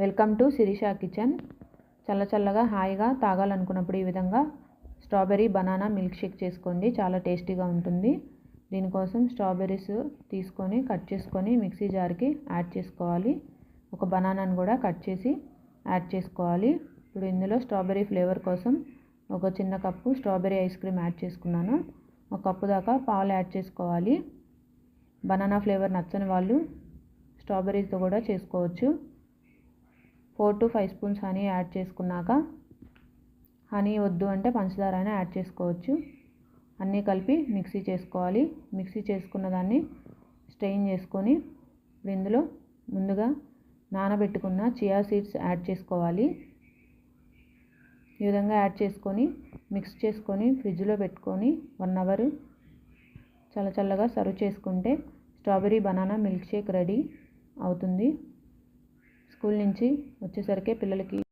Welcome to Sirisha kitchen. చల్లగా హాయిగా తాగాలనుకున్నప్పుడు ఈ విధంగా స్ట్రాబెర్రీ బనానా మిల్క్ షేక్ చేసుకోండి. చాలా టేస్టీగా ఉంటుంది. దీనికోసం స్ట్రాబెర్రీస్ తీసుకొని కట్ చేసుకొని మిక్సీ జార్కి యాడ్ చేసుకోవాలి. ఒక బనానాను కూడా కట్ చేసి యాడ్ చేసుకోవాలి. ఇప్పుడు ఇందులో స్ట్రాబెర్రీ ఫ్లేవర్ కోసం ఒక చిన్న cup strawberry ice cream add చేసుకున్నాను. ఒక కప్పు దాకా పాలు యాడ్ చేసుకోవాలి. బనానా ఫ్లేవర్ నచ్చని వాళ్ళు స్ట్రాబెర్రీతో కూడా చేసుకోవచ్చు. 4 to 5 స్పూన్స్ హనీ యాడ్ చేసుకున్నాక, హనీ వద్దు అంటే పంచదార అయినా యాడ్ చేసుకోవచ్చు. అన్నీ కలిపి మిక్సీ చేసుకోవాలి. మిక్సీ చేసుకున్న దాన్ని స్ట్రెయిన్ చేసుకొని ఇప్పుడు ఇందులో ముందుగా నానబెట్టుకున్న చియా సీడ్స్ యాడ్ చేసుకోవాలి. ఈ విధంగా యాడ్ చేసుకొని మిక్స్ చేసుకొని ఫ్రిడ్జ్లో పెట్టుకొని 1 అవర్ చల్లగా సర్వ్ చేసుకుంటే strawberry banana milk shake ready అవుతుంది. స్కూల్ నుంచి వచ్చేసరికి పిల్లలకి